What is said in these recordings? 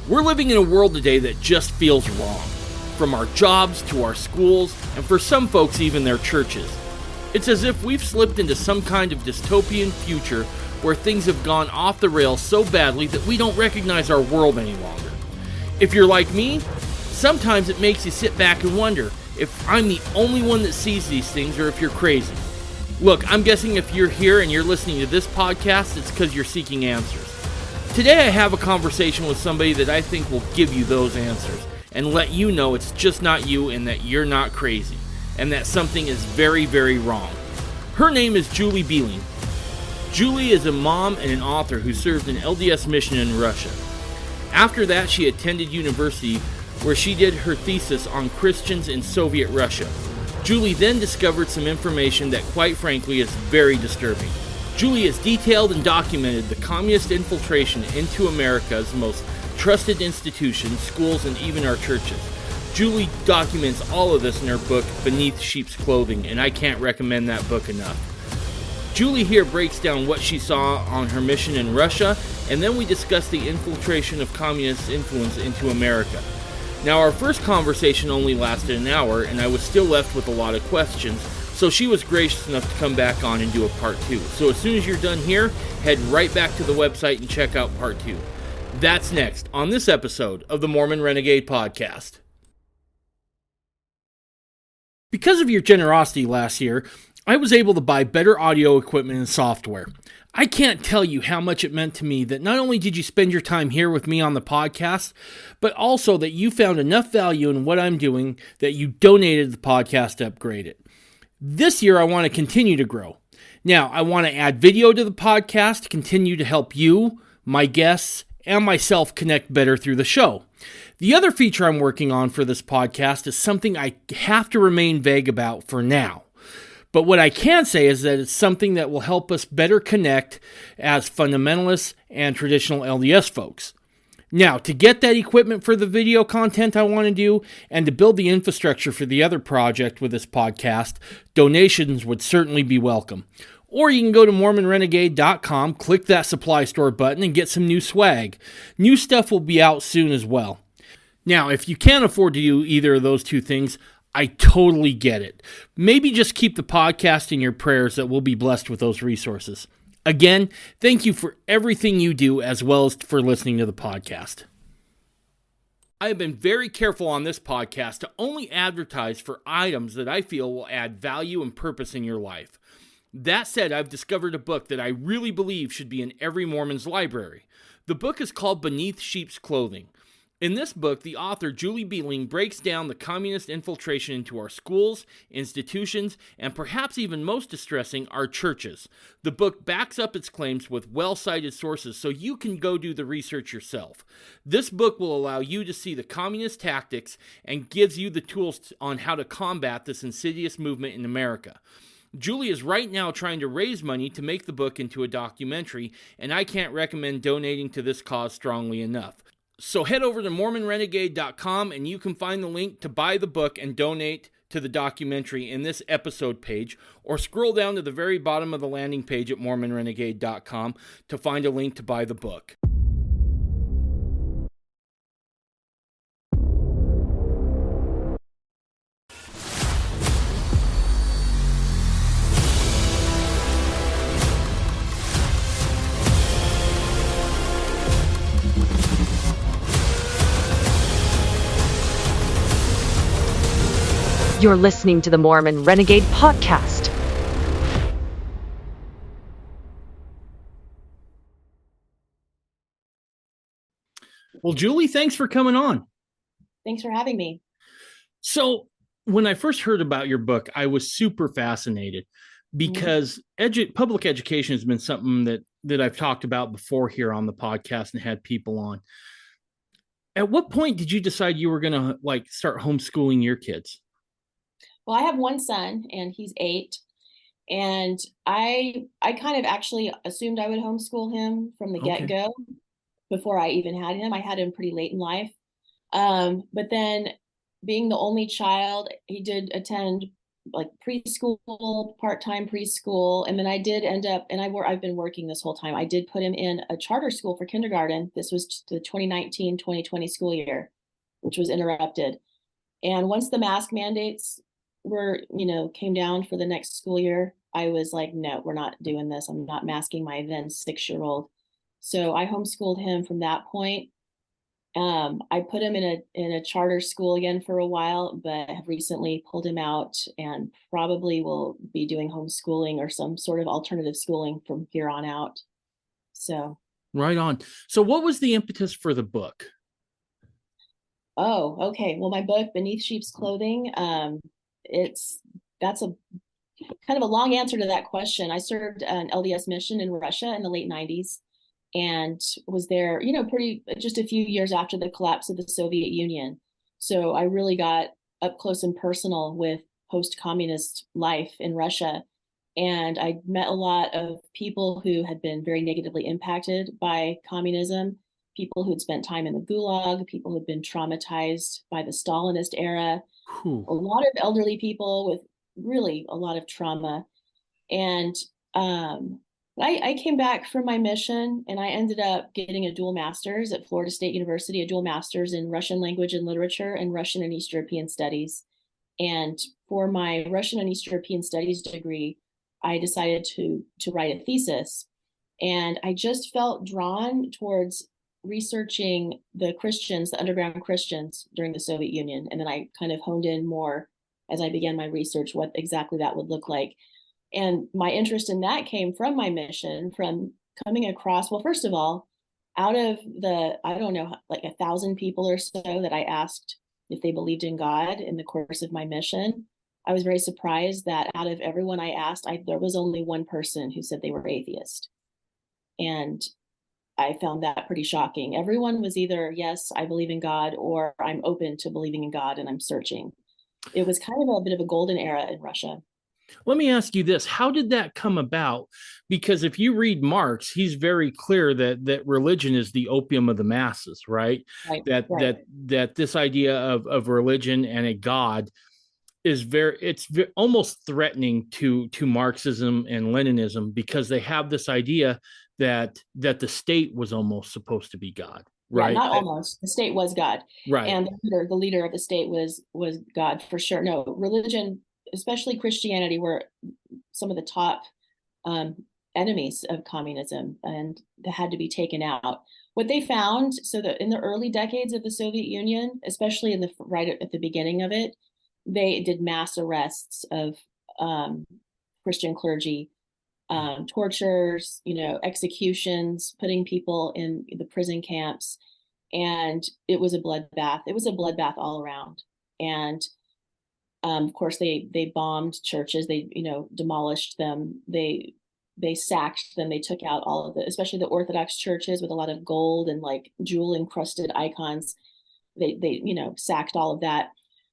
We're living in a world today that just feels wrong, from our jobs to our schools, and for some folks even their churches. It's as if we've slipped into some kind of dystopian future where things have gone off the rails so badly that we don't recognize our world any longer. If you're like me, sometimes it makes you sit back and wonder if I'm the only one that sees these things or if you're crazy. Look, I'm guessing if you're here and you're listening to this podcast, it's because you're seeking answers. Today I have a conversation with somebody that I think will give you those answers and let you know it's just not you and that you're not crazy and that something is very, very wrong. Her name is Julie Behling. Julie is a mom and an author who served an LDS mission in Russia. After that, she attended university where she did her thesis on Christians in Soviet Russia. Julie then discovered some information that, quite frankly, is very disturbing. Julie has detailed and documented the communist infiltration into America's most trusted institutions, schools, and even our churches. Julie documents all of this in her book, Beneath Sheep's Clothing, and I can't recommend that book enough. Julie here breaks down what she saw on her mission in Russia, and then we discuss the infiltration of communist influence into America. Now, our first conversation only lasted an hour, and I was still left with a lot of questions, so she was gracious enough to come back on and do a part 2. So as soon as you're done here, head right back to the website and check out part 2. That's next on this episode of the Mormon Renegade Podcast. Because of your generosity last year, I was able to buy better audio equipment and software. I can't tell you how much it meant to me that not only did you spend your time here with me on the podcast, but also that you found enough value in what I'm doing that you donated the podcast to upgrade it. This year, I want to continue to grow. Now, I want to add video to the podcast to continue to help you, my guests, and myself connect better through the show. The other feature I'm working on for this podcast is something I have to remain vague about for now. But what I can say is that it's something that will help us better connect as fundamentalists and traditional LDS folks. Now, to get that equipment for the video content I want to do and to build the infrastructure for the other project with this podcast, donations would certainly be welcome. Or you can go to MormonRenegade.com, click that supply store button, and get some new swag. New stuff will be out soon as well. Now, if you can't afford to do either of those two things, I totally get it. Maybe just keep the podcast in your prayers that we'll be blessed with those resources. Again, thank you for everything you do as well as for listening to the podcast. I have been very careful on this podcast to only advertise for items that I feel will add value and purpose in your life. That said, I've discovered a book that I really believe should be in every Mormon's library. The book is called Beneath Sheep's Clothing. In this book, the author, Julie Behling, breaks down the communist infiltration into our schools, institutions, and perhaps even most distressing, our churches. The book backs up its claims with well-cited sources so you can go do the research yourself. This book will allow you to see the communist tactics and gives you the tools on how to combat this insidious movement in America. Julie is right now trying to raise money to make the book into a documentary, and I can't recommend donating to this cause strongly enough. So head over to MormonRenegade.com and you can find the link to buy the book and donate to the documentary in this episode page, or scroll down to the very bottom of the landing page at MormonRenegade.com to find a link to buy the book. You're listening to the Mormon Renegade Podcast. Well, Julie, thanks for coming on. Thanks for having me. So when I first heard about your book, I was super fascinated because public education has been something that I've talked about before here on the podcast and had people on. At what point did you decide you were going to start homeschooling your kids? Well, I have one son and he's 8. And I kind of actually assumed I would homeschool him from the get-go before I even had him. I had him pretty late in life. But then being the only child, he did attend like preschool, part-time preschool. And then I did end up, and I've been working this whole time. I did put him in a charter school for kindergarten. This was the 2019-2020 school year, which was interrupted. And once the mask mandates were, came down for the next school year, I was like, no, we're not doing this. I'm not masking my then 6-year-old. So I homeschooled him from that point. I put him in a charter school again for a while, but have recently pulled him out and probably will be doing homeschooling or some sort of alternative schooling from here on out. So Right on. So what was the impetus for the book? Oh, okay. Well, my book, Beneath Sheep's Clothing, that's a kind of a long answer to that question. I served an LDS mission in Russia in the late 90s and was there, pretty just a few years after the collapse of the Soviet Union. So I really got up close and personal with post-communist life in Russia. And I met a lot of people who had been very negatively impacted by communism, people who'd spent time in the Gulag, people who'd been traumatized by the Stalinist era, Whew. a lot of elderly people with really a lot of trauma. And I came back from my mission and I ended up getting a dual master's at Florida State University, a dual master's in Russian language and literature and Russian and East European studies. And for my Russian and East European studies degree, I decided to write a thesis. And I just felt drawn towards researching the Christians, the underground Christians during the Soviet Union. And then I kind of honed in more as I began my research, what exactly that would look like. And my interest in that came from my mission, from coming across, well, first of all, out of the, I don't know, like 1,000 people or so that I asked if they believed in God in the course of my mission, I was very surprised that out of everyone I asked, there was only one person who said they were atheist. And I found that pretty shocking. Everyone was either, yes, I believe in God, or I'm open to believing in God and I'm searching. It was kind of a bit of a golden era in Russia. Let me ask you this. How did that come about? Because if you read Marx, he's very clear that religion is the opium of the masses, right? Right, That right. that this idea of religion and a God is almost threatening to Marxism and Leninism, because they have this idea that the state was almost supposed to be God, Yeah, right? not almost. The state was God, Right. and the leader of the state was God for sure. No, religion, especially Christianity, were some of the top um, enemies of communism, and they had to be taken out. What they found, so that in the early decades of the Soviet Union, especially in the right at the beginning of it, they did mass arrests of Christian clergy, tortures, executions, putting people in the prison camps, and it was a bloodbath. It was a bloodbath all around. And of course, they bombed churches. They demolished them. They sacked them. They took out all of the, especially the Orthodox churches with a lot of gold and like jewel encrusted icons. They sacked all of that.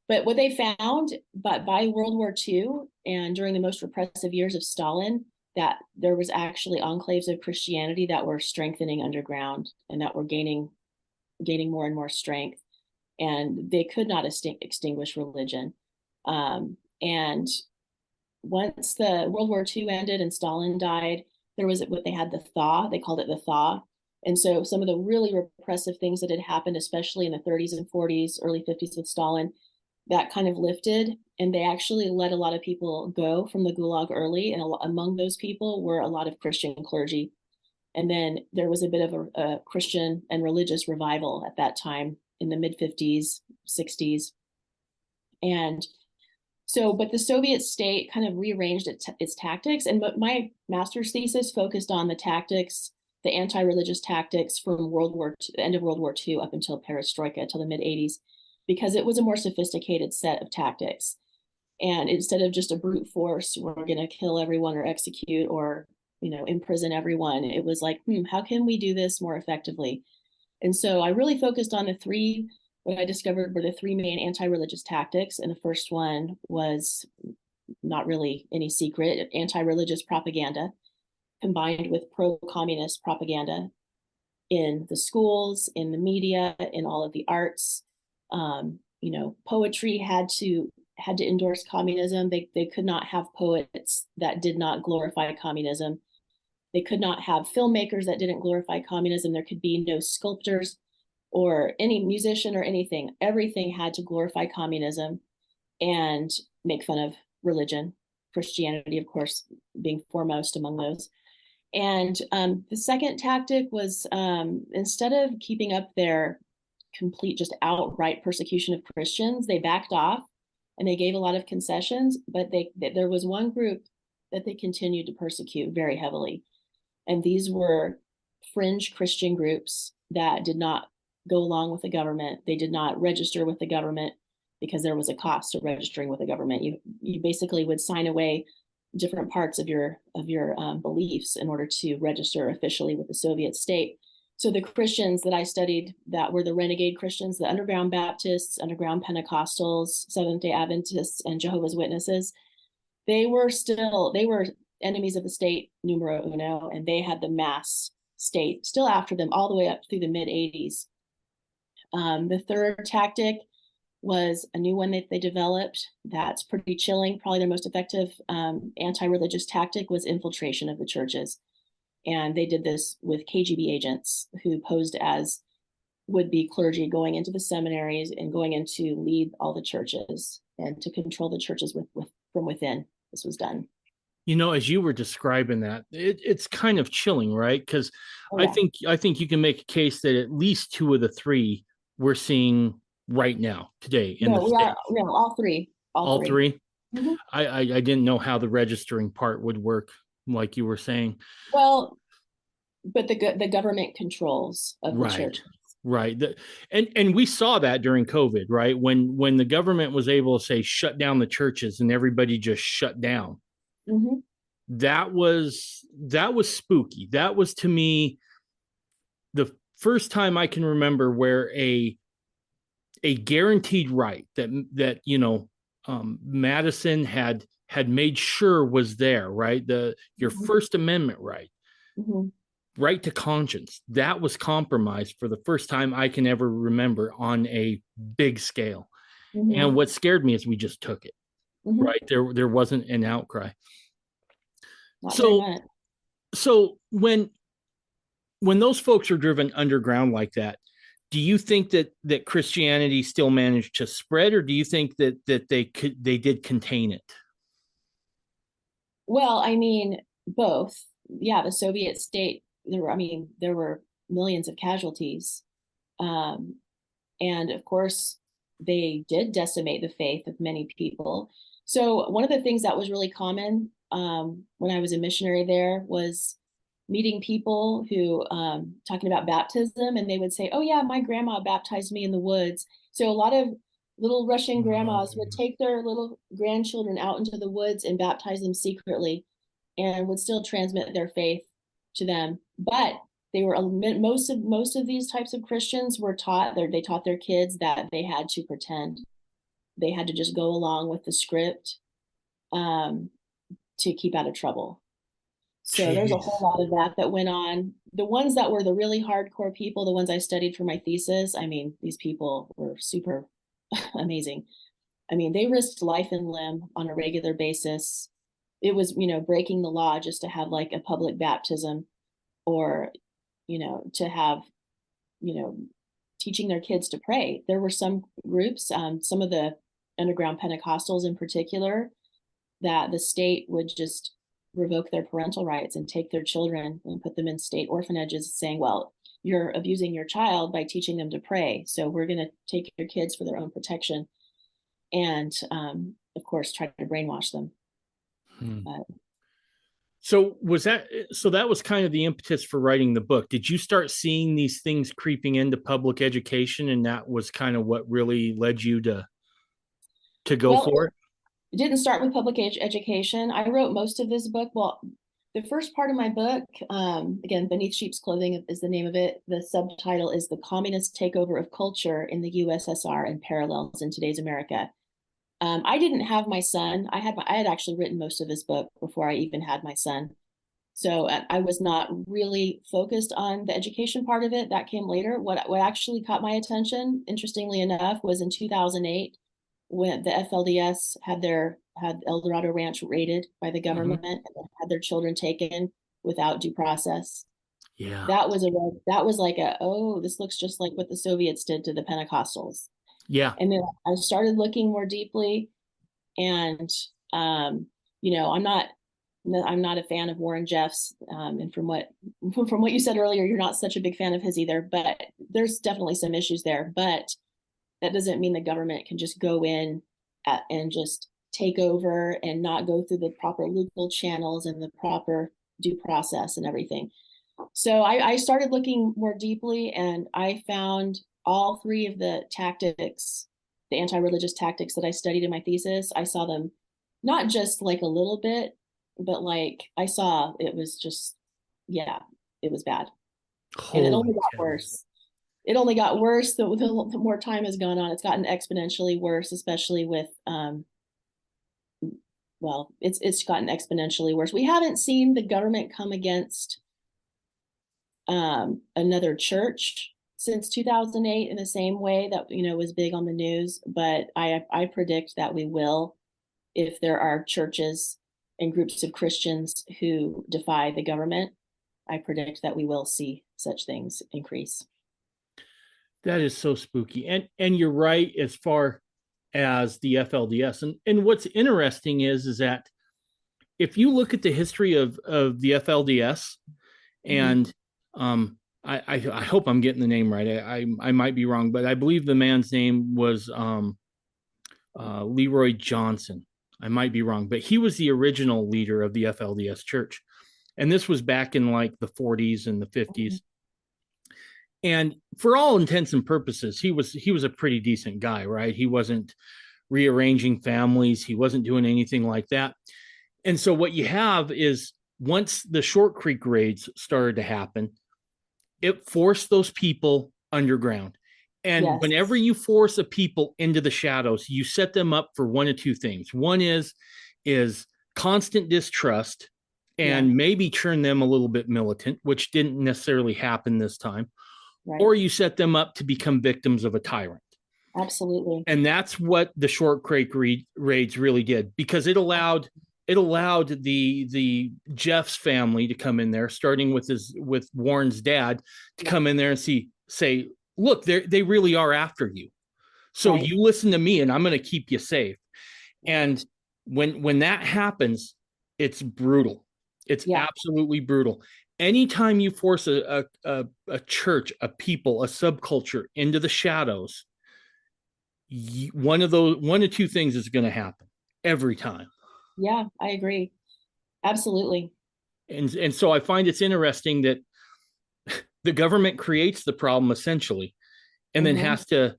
But what they found, but by World War II and during the most repressive years of Stalin, that there was actually enclaves of Christianity that were strengthening underground and that were gaining more and more strength, and they could not extinguish religion. And once the World War II ended and Stalin died, there was what they had, the thaw. They called it the thaw. And so some of the really repressive things that had happened, especially in the 30s and 40s, early 50s with Stalin, that kind of lifted, and they actually let a lot of people go from the Gulag early. And among those people were a lot of Christian clergy. And then there was a bit of a Christian and religious revival at that time in the mid 50s, 60s. And so, but the Soviet state kind of rearranged its tactics. And my master's thesis focused on the tactics, the anti-religious tactics from the end of World War II up until Perestroika, until the mid 80s, because it was a more sophisticated set of tactics. And instead of just a brute force, we're going to kill everyone or execute or imprison everyone, it was like, how can we do this more effectively? And so I really focused on what I discovered were the three main anti-religious tactics. And the first one was not really any secret, anti-religious propaganda combined with pro-communist propaganda in the schools, in the media, in all of the arts. Poetry had to had to endorse communism. They could not have poets that did not glorify communism. They could not have filmmakers that didn't glorify communism. There could be no sculptors or any musician or anything. Everything had to glorify communism and make fun of religion, Christianity, of course, being foremost among those. And the second tactic was, instead of keeping up their complete, just outright persecution of Christians, they backed off and they gave a lot of concessions, but there was one group that they continued to persecute very heavily. And these were fringe Christian groups that did not go along with the government. They did not register with the government because there was a cost to registering with the government. You basically would sign away different parts of your beliefs in order to register officially with the Soviet state. So the Christians that I studied that were the renegade Christians, the underground Baptists, underground Pentecostals, Seventh-day Adventists, and Jehovah's Witnesses, they were enemies of the state numero uno, and they had the mass state still after them all the way up through the mid-80s. The third tactic was a new one that they developed that's pretty chilling. Probably their most effective anti-religious tactic was infiltration of the churches. And they did this with KGB agents who posed as would-be clergy going into the seminaries and going in to lead all the churches and to control the churches from within. This was done. As you were describing that, it's kind of chilling, right? Because Oh, yeah. I think you can make a case that at least two of the three we're seeing right now today in the States. No, all three. All three? Mm-hmm. I didn't know how the registering part would work, like you were saying. Well, but the government controls of the church. Right. And we saw that during COVID, right? When the government was able to say shut down the churches and everybody just shut down. Mm-hmm. That was spooky. That was, to me, the first time I can remember where a guaranteed right that Madison had made sure was there, right? Your Mm-hmm. First Amendment right. Mm-hmm. Right to conscience, that was compromised for the first time I can ever remember on a big scale. Mm-hmm. And what scared me is we just took it. Mm-hmm. Right? There wasn't an outcry. Not so when those folks are driven underground like that, do you think that Christianity still managed to spread, or do you think that they did contain it? Well, I mean, both. Yeah, the Soviet state, there were millions of casualties. And of course, they did decimate the faith of many people. So one of the things that was really common when I was a missionary there was meeting people who talking about baptism, and they would say, oh yeah, my grandma baptized me in the woods. So a lot of little Russian grandmas would take their little grandchildren out into the woods and baptize them secretly, and would still transmit their faith to them. But they were most of these types of Christians were taught, they taught their kids that they had to pretend. They had to just go along with the script to keep out of trouble. So Jeez. There's a whole lot of that went on. The ones that were the really hardcore people, the ones I studied for my thesis, I mean, these people were super amazing. I mean, they risked life and limb on a regular basis. It was, breaking the law just to have like a public baptism, or, to have, teaching their kids to pray. There were some groups, some of the underground Pentecostals in particular, that the state would just revoke their parental rights and take their children and put them in state orphanages, saying, well, you're abusing your child by teaching them to pray, so we're going to take your kids for their own protection. And of course, try to brainwash them. So that was kind of the impetus for writing the book. Did you start seeing these things creeping into public education, and that was kind of what really led you to go for it? It didn't start with public education. I wrote most of this book. Well, the first part of my book, again, Beneath Sheep's Clothing is the name of it. The subtitle is The Communist Takeover of Culture in the USSR and Parallels in Today's America. I didn't have my son. I had actually written most of this book before I even had my son. So I was not really focused on the education part of it. That came later. What actually caught my attention, interestingly enough, was in 2008. when the FLDS had El Dorado Ranch raided by the government Hmm. and had their children taken without due process. Yeah. That was like oh, this looks just like what the Soviets did to the Pentecostals. Yeah. And then I started looking more deeply, and um, I'm not a fan of Warren Jeffs, and from what you said earlier, you're not such a big fan of his either. But there's definitely some issues there. But that doesn't mean the government can just go in and just take over and not go through the proper legal channels and the proper due process and everything. So I started looking more deeply, and I found all three of the tactics, the anti-religious tactics that I studied in my thesis. I saw them not just like a little bit, but like I saw it was just, yeah, it was bad. And it only Holy got cow. worse. It only got worse the more time has gone on. It's gotten exponentially worse, especially with well, it's gotten exponentially worse. We haven't seen the government come against another church since 2008 in the same way that was big on the news, but I predict that we will, if there are churches and groups of Christians who defy the government. I predict that we will see such things increase. That is so spooky. And you're right as far as the FLDS. And what's interesting is that if you look at the history of the FLDS, Mm-hmm. and I hope I'm getting the name right. I might be wrong, but I believe the man's name was Leroy Johnson. I might be wrong, but he was the original leader of the FLDS church. And this was back in like the 40s and the 50s. And for all intents and purposes, he was a pretty decent guy, right? He wasn't rearranging families, he wasn't doing anything like that. And so what you have is once the Short Creek raids started to happen, it forced those people underground. And Yes. whenever you force a people into the shadows, you set them up for one of two things. One is constant distrust Yeah. and maybe turn them a little bit militant, which didn't necessarily happen this time, Right. or you set them up to become victims of a tyrant. Absolutely. And that's what the Short Creek raids really did, because it allowed the Jeff's family to come in there, starting with Warren's dad, to Yeah. come in there and say, look, they really are after you. So Right. you listen to me, and I'm going to keep you safe. And when that happens, it's brutal. It's Yeah. absolutely brutal. Anytime you force a church, a people, a subculture into the shadows, one of two things is going to happen every time. Yeah. I agree. Absolutely. And so I find it's interesting that the government creates the problem essentially, and then Mm-hmm. has to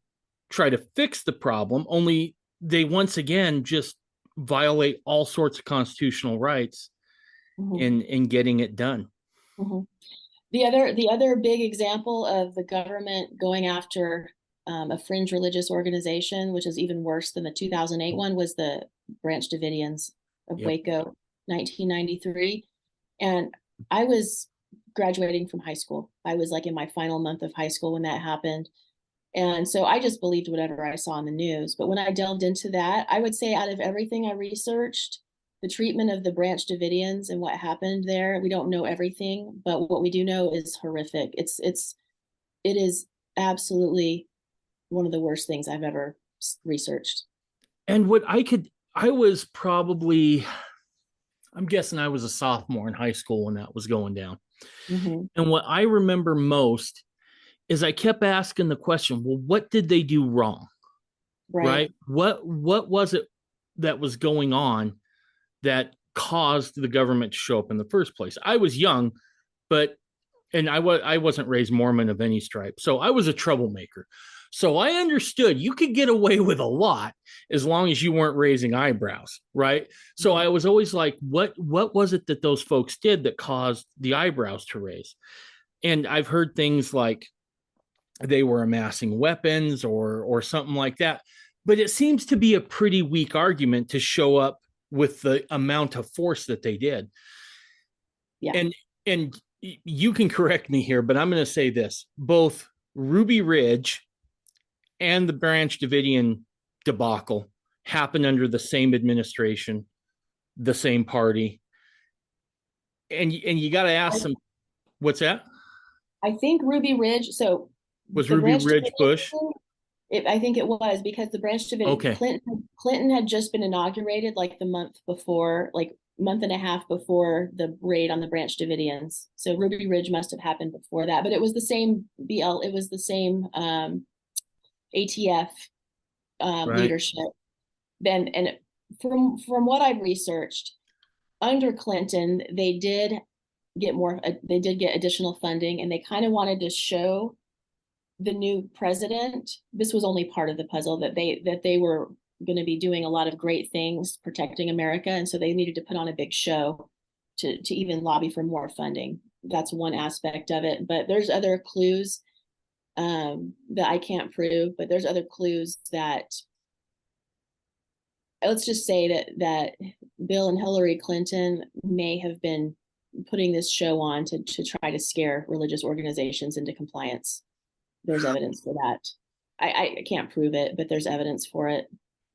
try to fix the problem. Only they once again just violate all sorts of constitutional rights Mm-hmm. in getting it done. Mm-hmm. The other big example of the government going after a fringe religious organization, which is even worse than the 2008 one, was the Branch Davidians of Yep. Waco, 1993. And I was graduating from high school. I was like in my final month of high school when that happened. And so I just believed whatever I saw in the news. But when I delved into that, I would say out of everything I researched, the treatment of the Branch Davidians and what happened there, we don't know everything, but what we do know is horrific. It is absolutely one of the worst things I've ever researched. And I was probably, I'm guessing I was a sophomore in high school when that was going down. Mm-hmm. And what I remember most is I kept asking the question, well, what did they do wrong? Right. Right? What was it that was going on that caused the government to show up in the first place? I was young, but and I wasn't raised Mormon of any stripe, so I was a troublemaker. So I understood you could get away with a lot as long as you weren't raising eyebrows, right? So I was always like, what was it that those folks did that caused the eyebrows to raise? And I've heard things like they were amassing weapons or something like that. But it seems to be a pretty weak argument to show up with the amount of force that they did. Yeah. And you can correct me here, but I'm going to say this: both Ruby Ridge and the Branch Davidian debacle happened under the same administration, the same party. And you got to ask them, what's that? I think Ruby Ridge. So Was the Ruby Branch Ridge Bush? Davidian, I think it was because the Branch Davidian Okay. Clinton had just been inaugurated like the month before, like month and a half before the raid on the Branch Davidians. So Ruby Ridge must have happened before that, but it was the same it was the same ATF Right. leadership. Then, and from what I've researched, under Clinton, they did get additional funding, and they kind of wanted to show the new president, this was only part of the puzzle, that they were going to be doing a lot of great things protecting America, and so they needed to put on a big show to even lobby for more funding. That's one aspect of it, but there's other clues that I can't prove, but there's other clues that, let's just say that Bill and Hillary Clinton may have been putting this show on to try to scare religious organizations into compliance. There's evidence for that. I can't prove it, but there's evidence for it.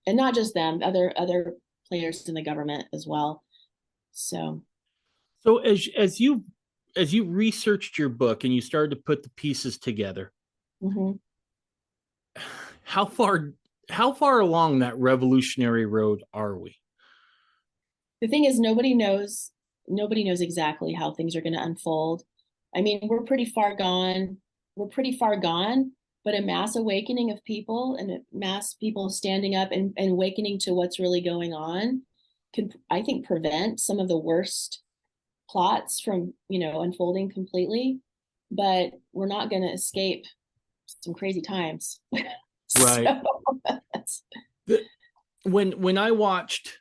And not just them, other players in the government as well. So as you researched your book and you started to put the pieces together, mm-hmm. how far along that revolutionary road are we? The thing is, nobody knows exactly how things are going to unfold. I mean, we're pretty far gone, but a mass awakening of people and mass people standing up and awakening to what's really going on could, I think, prevent some of the worst plots from, unfolding completely. But we're not going to escape some crazy times. Right. So, when I watched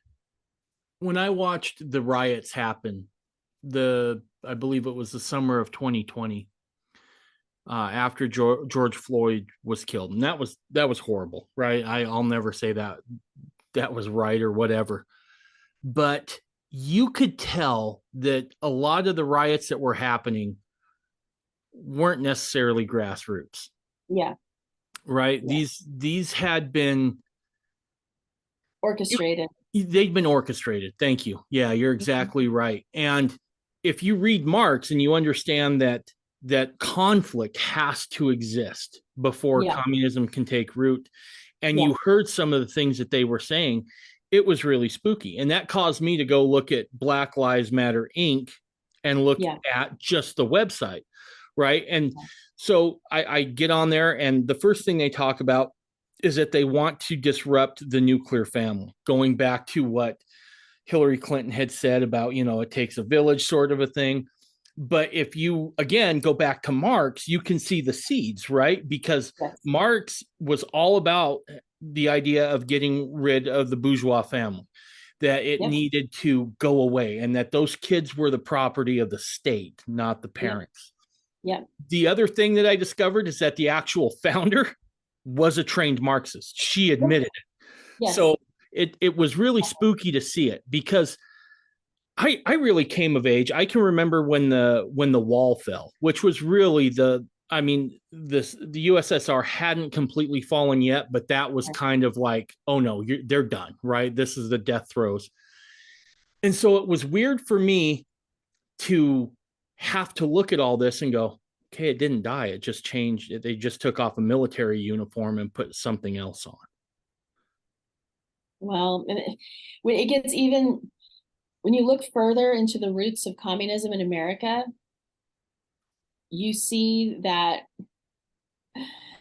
the riots happen, I believe it was the summer of 2020, after George Floyd was killed, and that was horrible, right? I'll never say that was right or whatever, but you could tell that a lot of the riots that were happening weren't necessarily grassroots. Yeah. Right. Yeah. These had been orchestrated. They'd been orchestrated. Thank you. Yeah, you're exactly right. And if you read Marx and you understand that conflict has to exist before communism can take root, and you heard some of the things that they were saying, it was really spooky. And that caused me to go look at Black Lives Matter Inc. and look at just the website, right? And so I get on there, and the first thing they talk about is that they want to disrupt the nuclear family, going back to what Hillary Clinton had said about, it takes a village sort of a thing. But if you, again, go back to Marx, you can see the seeds, right? Because Marx was all about the idea of getting rid of the bourgeois family, that it needed to go away, and that those kids were the property of the state, not the parents. Yeah. The other thing that I discovered is that the actual founder was a trained Marxist. She admitted it. Yes. So it was really spooky to see it, because I really came of age. I can remember when the wall fell, which was really the USSR hadn't completely fallen yet, but that was kind of like, oh no, they're done, right? This is the death throes. And so it was weird for me to have to look at all this and go, okay, it didn't die. It just changed. They just took off a military uniform and put something else on. Well, when it gets even, when you look further into the roots of communism in America, you see that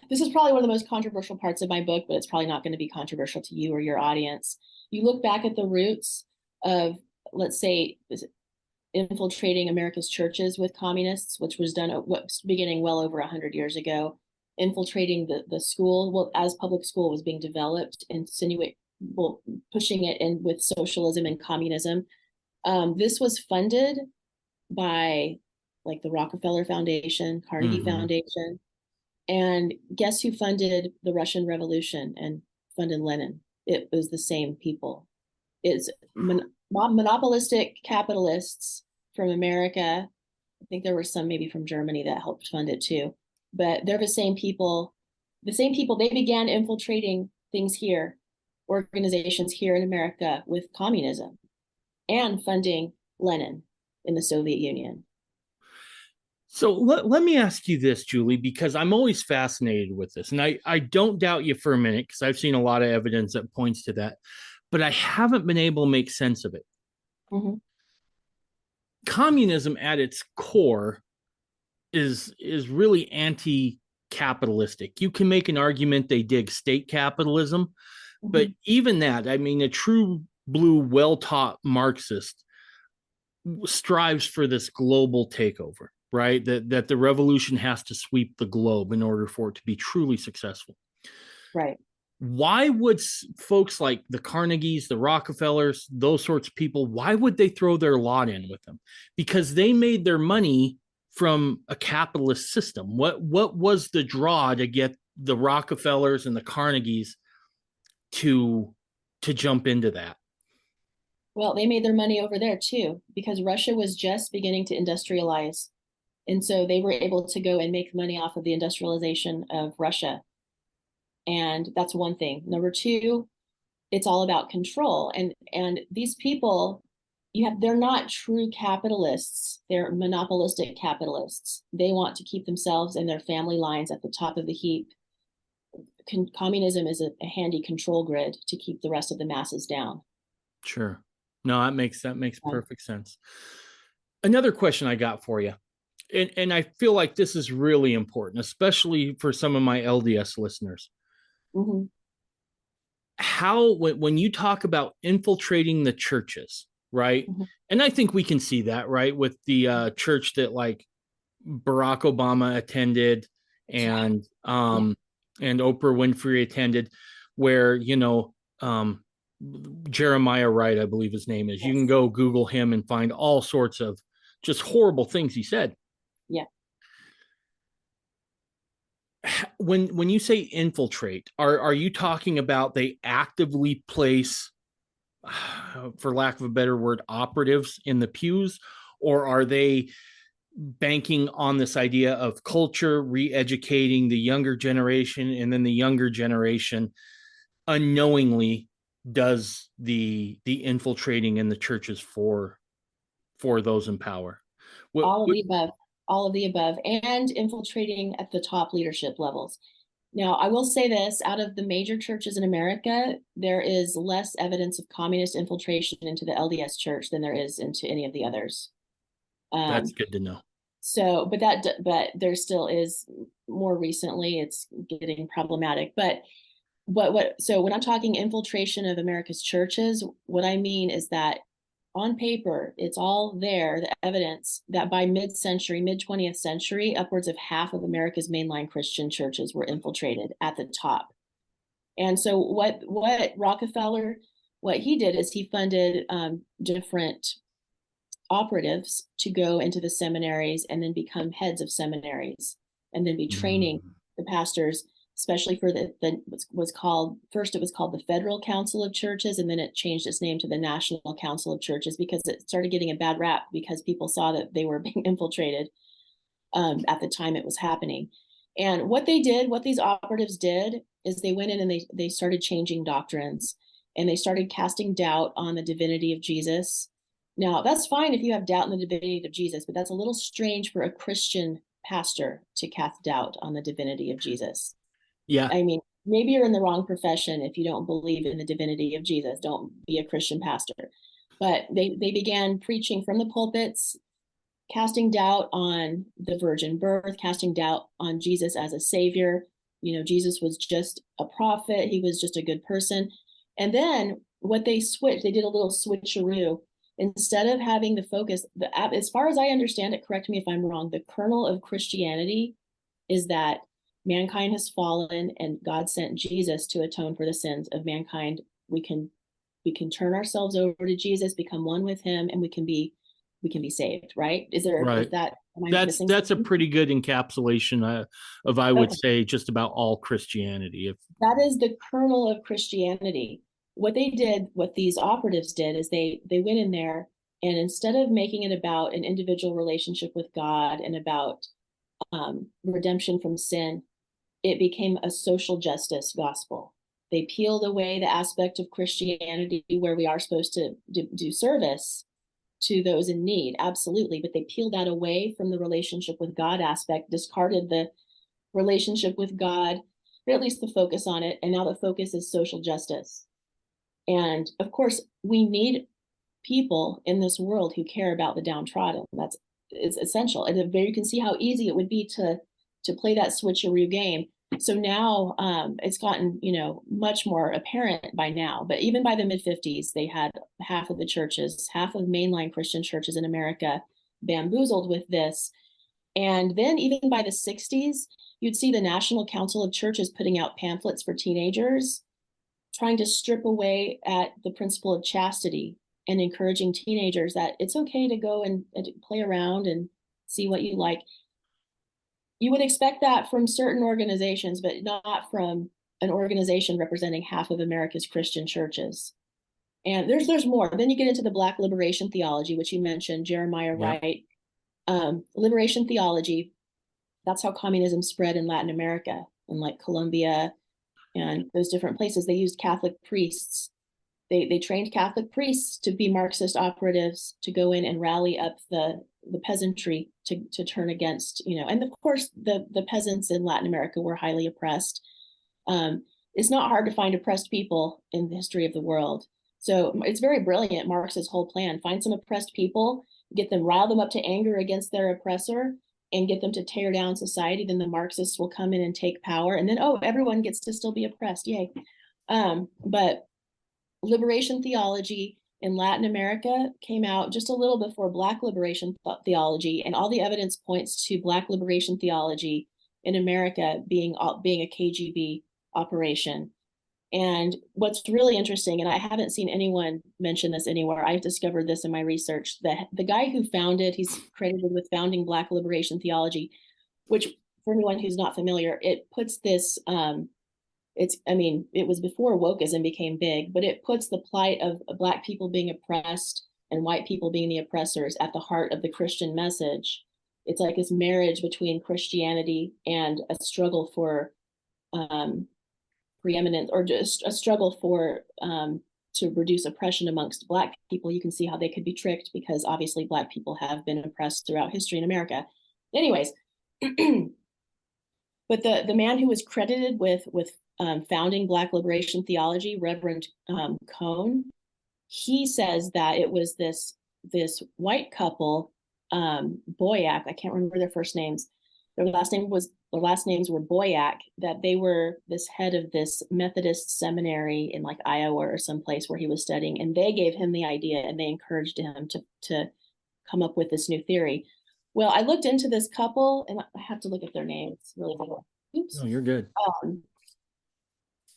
this is probably one of the most controversial parts of my book, but it's probably not going to be controversial to you or your audience. You look back at the roots of, let's say, infiltrating America's churches with communists, which was done beginning well over 100 years ago, infiltrating the school, as public school was being developed, pushing it in with socialism and communism. This was funded by like the Rockefeller Foundation, Carnegie Foundation. And guess who funded the Russian Revolution and funded Lenin? It was the same people. It's monopolistic capitalists from America. I think there were some maybe from Germany that helped fund it too. But they're the same people. They began infiltrating things here organizations here in America with communism and funding Lenin in the Soviet Union. So let me ask you this, Julie, because I'm always fascinated with this. And I don't doubt you for a minute because I've seen a lot of evidence that points to that, but I haven't been able to make sense of it. Mm-hmm. Communism at its core is really anti-capitalistic. You can make an argument they dig state capitalism, but even that, I mean, a true blue, well-taught Marxist strives for this global takeover, right? That the revolution has to sweep the globe in order for it to be truly successful. Right. Why would folks like the Carnegies, the Rockefellers, those sorts of people, why would they throw their lot in with them? Because they made their money from a capitalist system. What was the draw to get the Rockefellers and the Carnegies to jump into that? Well, they made their money over there too, because Russia was just beginning to industrialize. And so they were able to go and make money off of the industrialization of Russia. And that's one thing. Number two, it's all about control. And these people, they're not true capitalists. They're monopolistic capitalists. They want to keep themselves and their family lines at the top of the heap. Communism is a handy control grid to keep the rest of the masses down. Sure. No, that makes perfect sense. Another question I got for you, and I feel like this is really important, especially for some of my LDS listeners. Mm-hmm. How, when you talk about infiltrating the churches, right? Mm-hmm. And I think we can see that, right, with the church that like Barack Obama attended and Oprah Winfrey attended, where Jeremiah Wright, I believe his name is. Yes. You can go Google him and find all sorts of just horrible things he said. Yeah. When you say infiltrate, are you talking about they actively place, for lack of a better word, operatives in the pews, or are they banking on this idea of culture, re-educating the younger generation, and then the younger generation unknowingly does the infiltrating in the churches for those in power? All of the above, and infiltrating at the top leadership levels. Now, I will say this, out of the major churches in America, there is less evidence of communist infiltration into the LDS church than there is into any of the others. That's good to know. So, but there still is. More recently, it's getting problematic. But so when I'm talking infiltration of America's churches, what I mean is that on paper, it's all there, the evidence that by mid-century, mid-20th century, upwards of half of America's mainline Christian churches were infiltrated at the top. And so what Rockefeller, what he did is he funded different operatives to go into the seminaries and then become heads of seminaries and then be training the pastors, especially for the was called, first it was called the Federal Council of Churches, and then it changed its name to the National Council of Churches because it started getting a bad rap because people saw that they were being infiltrated at the time it was happening. And what these operatives did is they went in and they started changing doctrines, and they started casting doubt on the divinity of Jesus. Now, that's fine if you have doubt in the divinity of Jesus, but that's a little strange for a Christian pastor to cast doubt on the divinity of Jesus. Yeah. I mean, maybe you're in the wrong profession if you don't believe in the divinity of Jesus. Don't be a Christian pastor. But they began preaching from the pulpits, casting doubt on the virgin birth, casting doubt on Jesus as a savior. Jesus was just a prophet. He was just a good person. And then what they did a little switcheroo. Instead of having the focus, as far as I understand it, correct me if I'm wrong, the kernel of Christianity is that mankind has fallen and God sent Jesus to atone for the sins of mankind. We can turn ourselves over to Jesus, become one with him, and we can be saved, right? Is that that's a pretty good encapsulation of I would say just about all Christianity. That is the kernel of Christianity. What these operatives did is they went in there, and instead of making it about an individual relationship with God and about redemption from sin, it became a social justice gospel. They peeled away the aspect of Christianity where we are supposed to do service to those in need, absolutely, but they peeled that away from the relationship with God aspect, discarded the relationship with God, or at least the focus on it, and now the focus is social justice. And of course, we need people in this world who care about the downtrodden. That's is essential. And you can see how easy it would be to play that switcheroo game. So now it's gotten, much more apparent by now. But even by the mid-50s, they had half of the churches, half of mainline Christian churches in America bamboozled with this. And then even by the 60s, you'd see the National Council of Churches putting out pamphlets for teenagers, trying to strip away at the principle of chastity and encouraging teenagers that it's okay to go and play around and see what you like. You would expect that from certain organizations, but not from an organization representing half of America's Christian churches. And there's more. Then you get into the Black liberation theology, which you mentioned, Jeremiah Wright. Liberation theology, that's how communism spread in Latin America, in like Colombia and those different places. They used Catholic priests. They trained Catholic priests to be Marxist operatives, to go in and rally up the peasantry to turn against, and of course the peasants in Latin America were highly oppressed. It's not hard to find oppressed people in the history of the world. So it's very brilliant, Marx's whole plan. Find some oppressed people, rile them up to anger against their oppressor, and get them to tear down society. Then the Marxists will come in and take power. And then, everyone gets to still be oppressed. Yay. But liberation theology in Latin America came out just a little before Black liberation theology. And all the evidence points to Black liberation theology in America being a KGB operation. And what's really interesting, and I haven't seen anyone mention this anywhere, I've discovered this in my research, that the guy who founded, he's credited with founding Black liberation theology, which for anyone who's not familiar, it puts this, it was before wokeism became big, but it puts the plight of Black people being oppressed and white people being the oppressors at the heart of the Christian message. It's like this marriage between Christianity and a struggle for preeminence, or just a struggle for to reduce oppression amongst Black people. You can see how they could be tricked, because obviously Black people have been oppressed throughout history in America. Anyways, but the man who was credited with founding Black liberation theology, Reverend Cone, he says that it was this white couple, Boyack, I can't remember their first names. Their last names were Boyack, that they were this head of this Methodist seminary in like Iowa or someplace where he was studying, and they gave him the idea and they encouraged him to come up with this new theory. Well, I looked into this couple, and I have to look at their names really quick. Oops. No, you're good.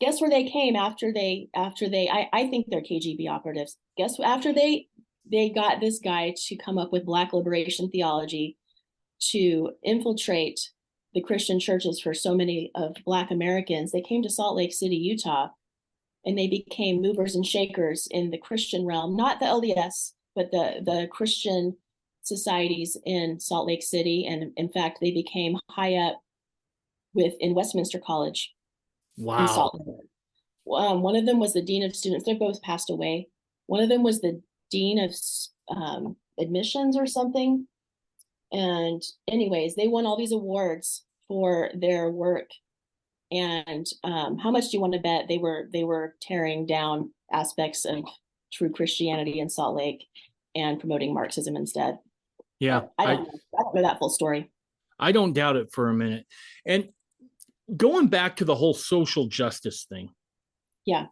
Guess where they came after they I think they're KGB operatives. Guess after they got this guy to come up with Black liberation theology to infiltrate the Christian churches for so many of Black Americans, they came to Salt Lake City, Utah, and they became movers and shakers in the Christian realm, not the LDS, but the Christian societies in Salt Lake City. And in fact, they became high up in Westminster College. Wow. In Salt Lake. One of them was the dean of students. They're both passed away. One of them was the dean of admissions or something. And anyways, they won all these awards for their work. And how much do you want to bet they were tearing down aspects of true Christianity in Salt Lake and promoting Marxism instead? Yeah, I don't know that full story. I don't doubt it for a minute. And going back to the whole social justice thing. Yeah.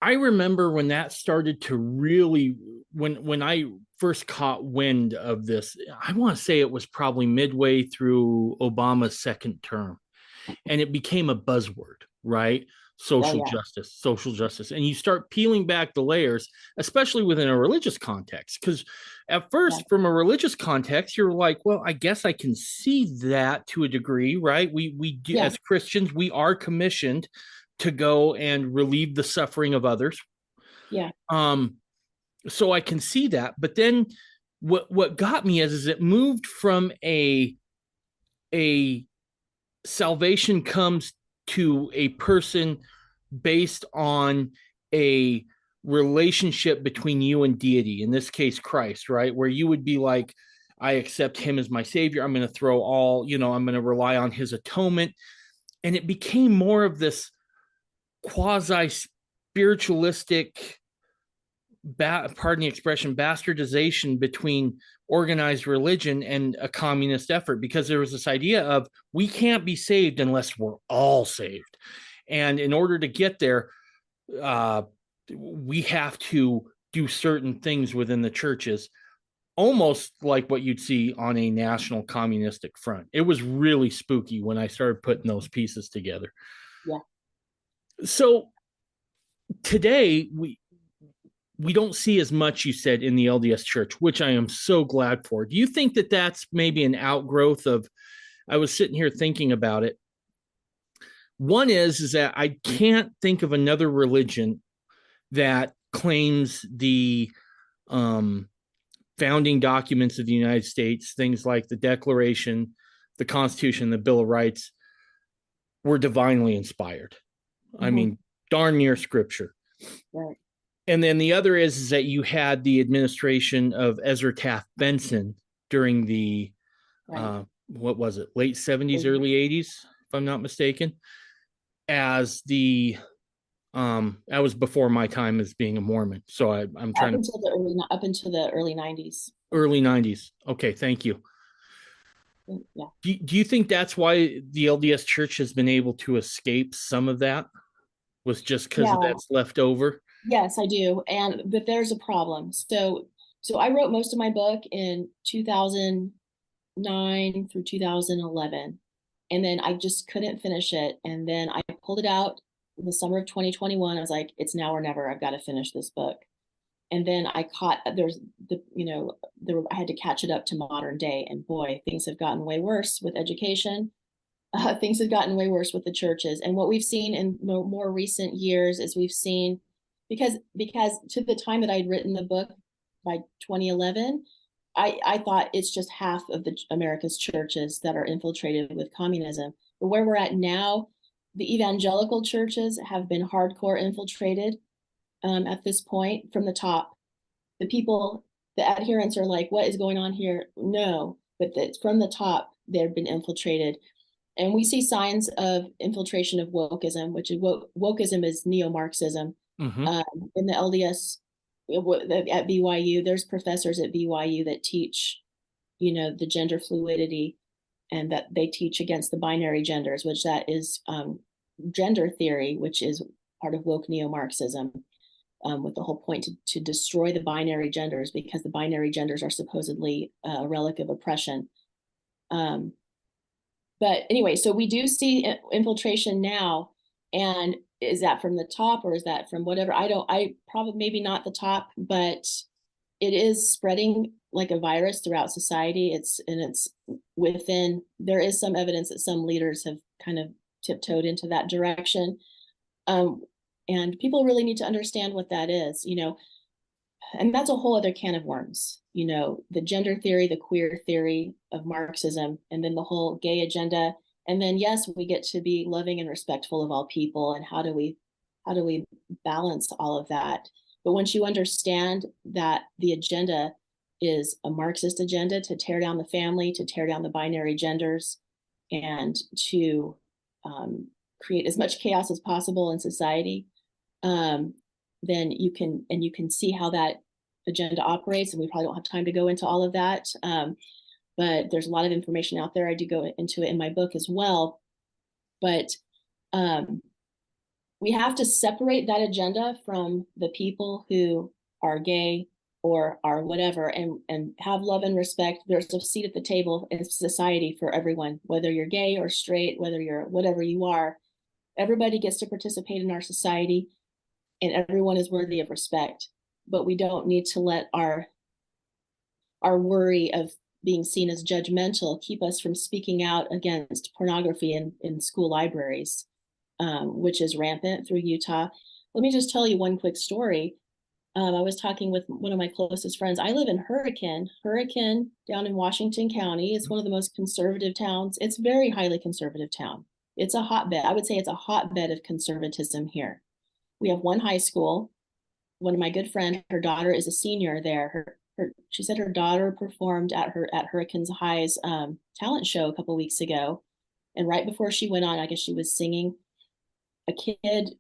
I remember when that started to really, when I first caught wind of this, I want to say it was probably midway through Obama's second term, and it became a buzzword, right? Social justice. And you start peeling back the layers, especially within a religious context, because at first, from a religious context, you're like, well, I guess I can see that to a degree, right? We do, as Christians, we are commissioned to go and relieve the suffering of others. Yeah. So I can see that. But then what got me is it moved from a salvation comes to a person based on a relationship between you and deity, in this case, Christ, right? Where you would be like, I accept him as my savior. I'm going to throw all, I'm going to rely on his atonement. And it became more of this quasi spiritualistic, pardon the expression, bastardization between organized religion and a communist effort, because there was this idea of we can't be saved unless we're all saved. And in order to get there, we have to do certain things within the churches, almost like what you'd see on a national communistic front. It was really spooky when I started putting those pieces together. Yeah. So today we don't see as much, you said, in the LDS church, which I am so glad for. Do you think that that's maybe an outgrowth of, I was sitting here thinking about it. One is that I can't think of another religion that claims the founding documents of the United States, things like the Declaration, the Constitution, the Bill of Rights, were divinely inspired. Mm-hmm. I mean, darn near scripture. Right. And then the other is that you had the administration of Ezra Taft Benson during the, right. What was it, late 70s, early 80s, if I'm not mistaken, as the, that was before my time as being a Mormon. So I'm trying up until the early 90s. Early 90s. Okay, thank you. Yeah. Do you think that's why the LDS Church has been able to escape some of that? Was just because of that's left over? Yes, I do. But there's a problem. So I wrote most of my book in 2009 through 2011. And then I just couldn't finish it. And then I pulled it out in the summer of 2021. I was like, it's now or never. I've got to finish this book. And then I had to catch it up to modern day. And boy, things have gotten way worse with education. Things have gotten way worse with the churches. And what we've seen in more recent years is we've seen, because to the time that I'd written the book by 2011, I thought it's just half of America's churches that are infiltrated with communism. But where we're at now, the evangelical churches have been hardcore infiltrated at this point from the top. The adherents are like, what is going on here? No, but from the top, they've been infiltrated. And we see signs of infiltration of wokeism, which is wokeism is neo-Marxism. Mm-hmm. In the LDS at BYU, there's professors at BYU that teach, the gender fluidity, and that they teach against the binary genders, which that is gender theory, which is part of woke neo-Marxism, with the whole point to destroy the binary genders, because the binary genders are supposedly a relic of oppression. But anyway, so we do see infiltration now. And is that from the top, or is that from whatever? I probably, maybe not the top, but it is spreading like a virus throughout society. There is some evidence that some leaders have kind of tiptoed into that direction. And people really need to understand what that is, and that's a whole other can of worms, the gender theory, the queer theory of Marxism, and then the whole gay agenda. And then, yes, we get to be loving and respectful of all people. And how do we balance all of that? But once you understand that the agenda is a Marxist agenda to tear down the family, to tear down the binary genders, and to create as much chaos as possible in society, then you can see how that agenda operates. And we probably don't have time to go into all of that. But there's a lot of information out there. I do go into it in my book as well. But we have to separate that agenda from the people who are gay or are whatever, and have love and respect. There's a seat at the table in society for everyone, whether you're gay or straight, whether you're whatever you are. Everybody gets to participate in our society, and everyone is worthy of respect. But we don't need to let our worry of being seen as judgmental keep us from speaking out against pornography in school libraries, which is rampant through Utah. Let me just tell you one quick story. I was talking with one of my closest friends. I live in Hurricane down in Washington County. It's one of the most conservative towns. It's a very highly conservative town. It's a hotbed. I would say it's a hotbed of conservatism here. We have one high school. One of my good friends, her daughter is a senior there. She said her daughter performed at Hurricanes High's talent show a couple weeks ago, and right before she went on, I guess she was singing. A kid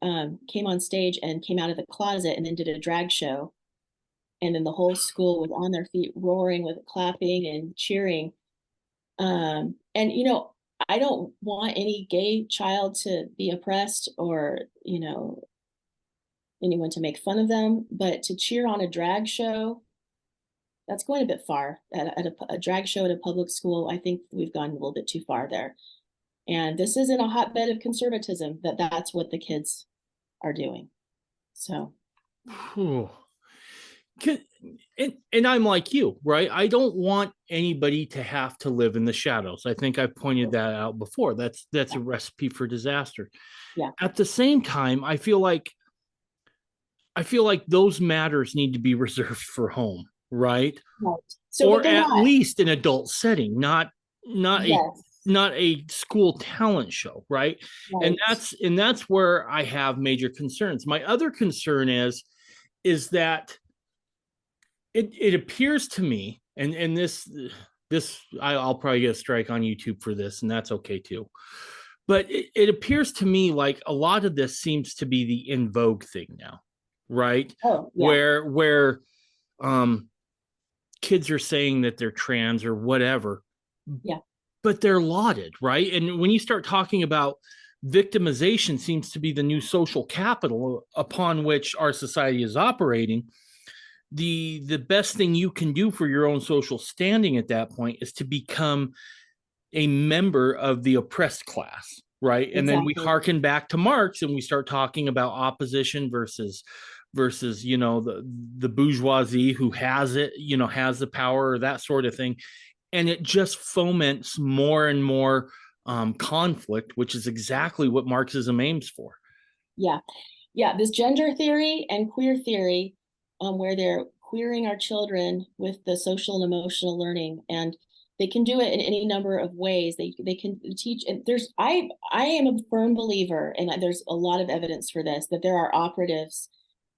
came on stage and came out of the closet and then did a drag show, and then the whole school was on their feet, roaring with clapping and cheering. And I don't want any gay child to be oppressed or anyone to make fun of them, but to cheer on a drag show, that's going a bit far. At a drag show at a public school, I think we've gone a little bit too far there. And this isn't a hotbed of conservatism, that's what the kids are doing. So. And I'm like you, right? I don't want anybody to have to live in the shadows. I think I've pointed that out before. That's a recipe for disaster. Yeah. At the same time, I feel like those matters need to be reserved for home, right? Right. So, or at least an adult setting, not yes. a school talent show, right? Right. And that's where I have major concerns. My other concern is that it appears to me, and this I'll probably get a strike on YouTube for this, and that's okay too. But it appears to me like a lot of this seems to be the in vogue thing now, right? Oh, yeah. Where kids are saying that they're trans or whatever. Yeah. But they're lauded, right? And when you start talking about victimization seems to be the new social capital upon which our society is operating, the best thing you can do for your own social standing at that point is to become a member of the oppressed class, right? And then we harken back to Marx and we start talking about opposition versus the bourgeoisie who has it, has the power or that sort of thing. And it just foments more and more conflict, which is exactly what Marxism aims for. Yeah. This gender theory and queer theory, where they're queering our children with the social and emotional learning, and they can do it in any number of ways. They can teach. And I am a firm believer, and there's a lot of evidence for this, that there are operatives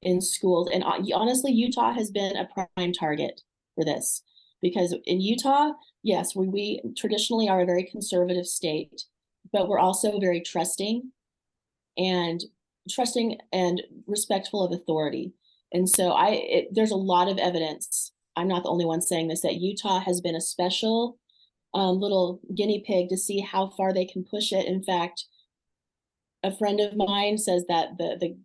in schools. And honestly, Utah has been a prime target for this, because in Utah, yes, we traditionally are a very conservative state, but we're also very trusting and respectful of authority. And so there's a lot of evidence, I'm not the only one saying this, that Utah has been a special little guinea pig to see how far they can push it. In fact, a friend of mine says that the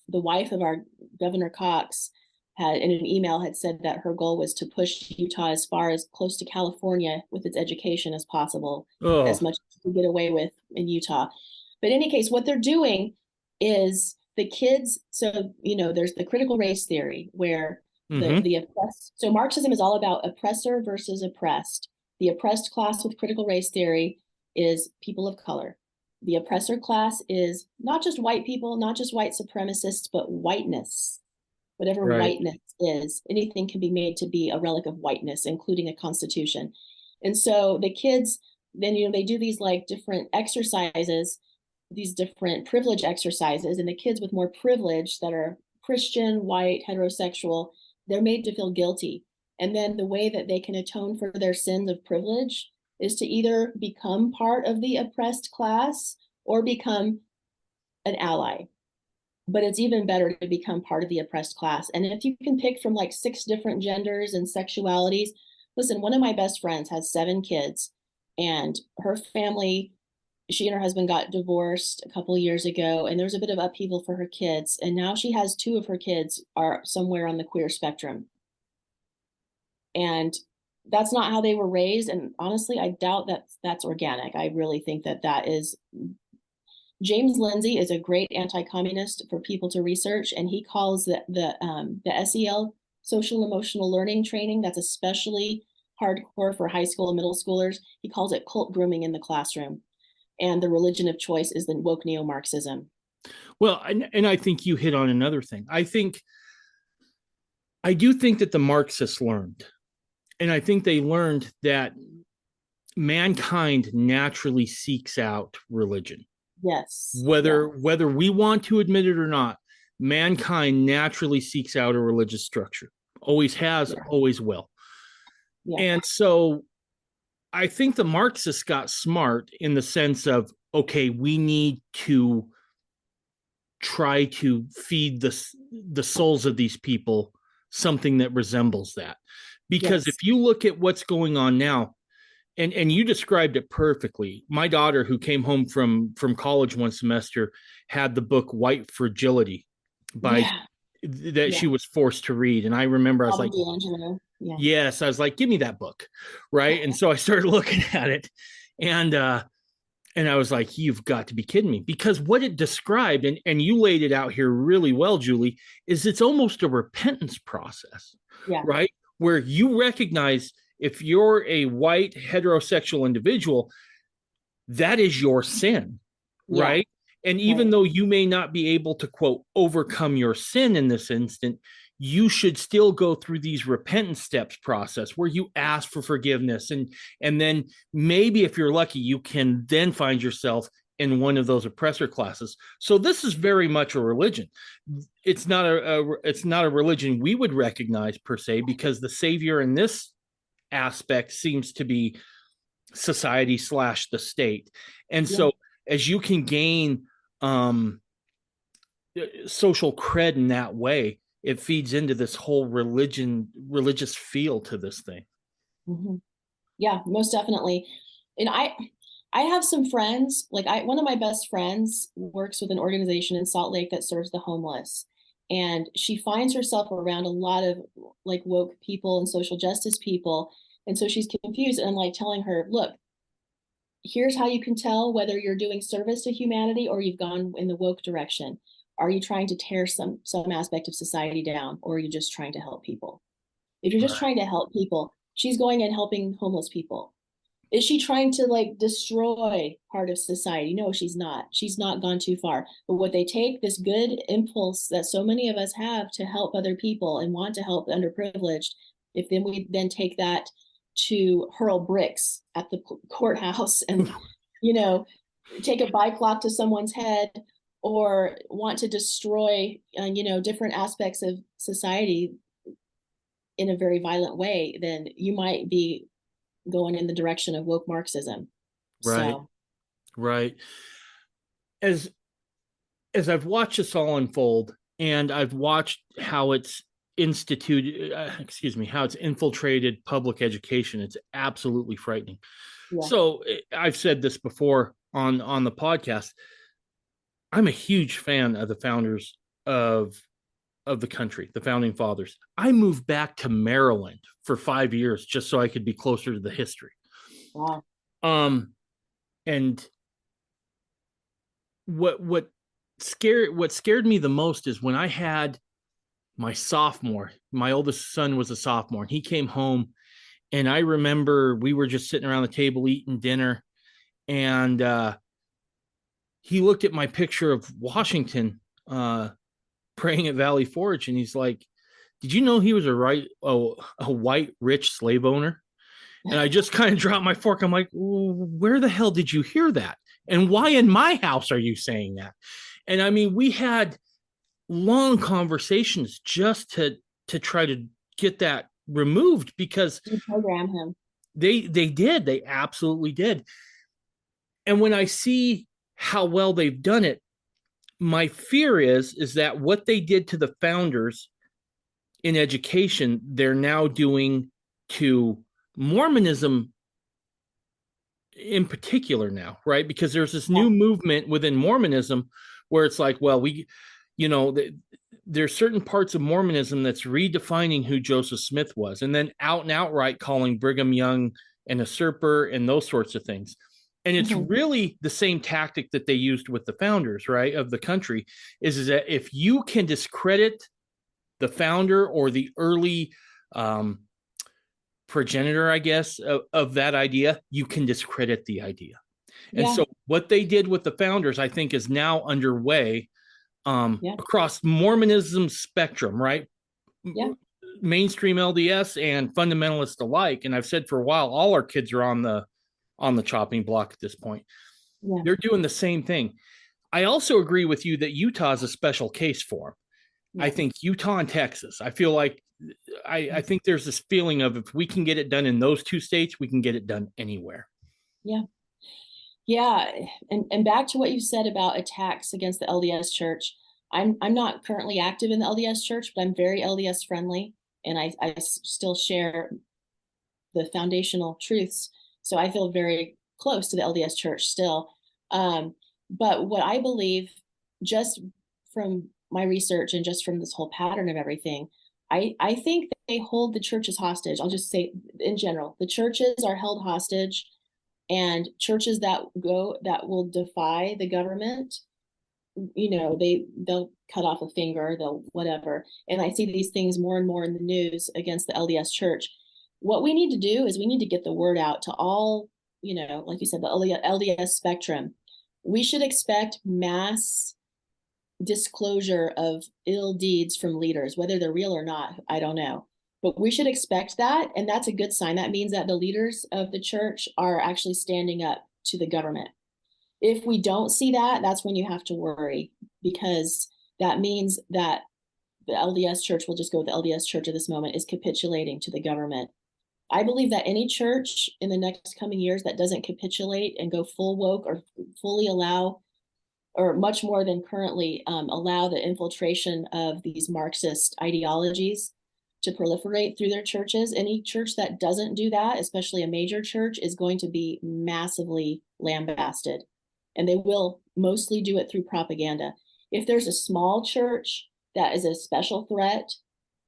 wife of our Governor Cox had, in an email, had said that her goal was to push Utah as far as close to California with its education as possible, as much as to get away with in Utah. But in any case, what they're doing is the kids. So, there's the critical race theory where the oppressed. So Marxism is all about oppressor versus oppressed. The oppressed class with critical race theory is people of color. The oppressor class is not just white people, not just white supremacists, but whiteness. Whatever whiteness is, anything can be made to be a relic of whiteness, including a constitution. And so the kids, then, they do these like different exercises, these different privilege exercises, and the kids with more privilege that are Christian, white, heterosexual, they're made to feel guilty. And then the way that they can atone for their sins of privilege is to either become part of the oppressed class or become an ally. But it's even better to become part of the oppressed class. And if you can pick from like 6 different genders and sexualities, listen, one of my best friends has 7 kids, and her family, she and her husband got divorced a couple of years ago, and there was a bit of upheaval for her kids. And now she has 2 of her kids are somewhere on the queer spectrum. And that's not how they were raised. And honestly, I doubt that's organic. I really think that is. James Lindsay is a great anti-communist for people to research, and he calls the SEL, social emotional learning training, that's especially hardcore for high school and middle schoolers. He calls it cult grooming in the classroom, and the religion of choice is the woke neo-Marxism. Well, and I think you hit on another thing. I do think that the Marxists learned, and I think they learned that mankind naturally seeks out religion. Yes. Yeah. Whether we want to admit it or not, mankind naturally seeks out a religious structure. Always has, Yeah. always will. Yeah. And so I think the Marxists got smart in the sense of, okay, we need to try to feed the souls of these people something that resembles that. Because if Yes. you look at what's going on now, and you described it perfectly. My daughter, who came home from college one semester, had the book White Fragility by Yeah. that Yeah. she was forced to read. And I remember I was Robert like, D'Angelo. Yeah. yes, I was like, give me that book. Right. And so I started looking at it, and I was like, you've got to be kidding me. Because what it described, and you laid it out here really well, Julie, is it's almost a repentance process, Yeah. right? Where you recognize if you're a white heterosexual individual, that is your sin, Yeah. right? And even Right. though you may not be able to, quote, overcome your sin in this instant, you should still go through these repentance steps process where you ask for forgiveness, and then maybe if you're lucky you can then find yourself in one of those oppressor classes. So this is very much a religion. It's not a religion we would recognize per se, because the savior in this aspect seems to be society slash the state. And Yeah. so as you can gain social cred in that way, it feeds into this whole religious feel to this thing. Hmm. Yeah, most definitely. And I have some friends, like one of my best friends works with an organization in Salt Lake that serves the homeless. And she finds herself around a lot of like woke people and social justice people. And so she's confused. And I'm like telling her, look, here's how you can tell whether you're doing service to humanity or you've gone in the woke direction. Are you trying to tear some aspect of society down, or are you just trying to help people? If you're just Right. trying to help people, she's going and helping homeless people. Is she trying to like destroy part of society? No, she's not. She's not gone too far. But what they take, this good impulse that so many of us have to help other people and want to help the underprivileged, if then we then take that to hurl bricks at the courthouse and, you know, take a bike lock to someone's head, or want to destroy, different aspects of society in a very violent way, then you might be going in the direction of woke Marxism. Right. So Right. As I've watched this all unfold, and I've watched how it's instituted, how it's infiltrated public education, it's absolutely frightening. yeah. So I've said this before on the podcast. I'm a huge fan of the founders of the country, the founding fathers. I moved back to Maryland for 5 years just so I could be closer to the history. Wow. Um, and what scared me the most is when I had my oldest son was a sophomore, and he came home, and I remember we were just sitting around the table eating dinner, and he looked at my picture of Washington praying at Valley Forge, and he's like, "Did you know he was a white rich slave owner?" And I just kind of dropped my fork. I'm like, "Where the hell did you hear that? And why in my house are you saying that?" And I mean, we had long conversations just to try to get that removed, because You program him. they absolutely did. And when I see how well they've done it, my fear is that what they did to the founders in education, they're now doing to Mormonism in particular now, right? Because there's this Yeah. new movement within Mormonism where it's like, well, there's certain parts of Mormonism that's redefining who Joseph Smith was, and then out and outright calling Brigham Young an usurper and those sorts of things. And it's Mhm. really the same tactic that they used with the founders, right, of the country, is that if you can discredit the founder or the early progenitor, I guess, of that idea, you can discredit the idea. And Yeah. so what they did with the founders, I think, is now underway Yeah. across Mormonism spectrum, right? Yeah. Mainstream LDS and fundamentalist alike. And I've said for a while, all our kids are on the on the chopping block at this point. Yeah. They're doing the same thing. I also agree with you that Utah is a special case for them. Yeah. I think Utah and Texas, I feel like I think there's this feeling of if we can get it done in those two states, we can get it done anywhere. Yeah. Yeah. And back to what you said about attacks against the LDS church. I'm not currently active in the LDS church, but I'm very LDS friendly. And I still share the foundational truths. So I feel very close to the LDS church still. But what I believe, just from my research and just from this whole pattern of everything, I think they hold the churches hostage. I'll just say in general, the churches are held hostage, and churches that will defy the government, they'll cut off a finger, they'll whatever. And I see these things more and more in the news against the LDS church. What we need to do is we need to get the word out to all, like you said, the LDS spectrum. We should expect mass disclosure of ill deeds from leaders, whether they're real or not, I don't know. But we should expect that, and that's a good sign. That means that the leaders of the church are actually standing up to the government. If we don't see that, that's when you have to worry, because that means that the LDS church, will just go with the LDS church at this moment, is capitulating to the government. I believe that any church in the next coming years that doesn't capitulate and go full woke or fully allow, or much more than currently, allow the infiltration of these Marxist ideologies to proliferate through their churches, any church that doesn't do that, especially a major church, is going to be massively lambasted. And they will mostly do it through propaganda. If there's a small church that is a special threat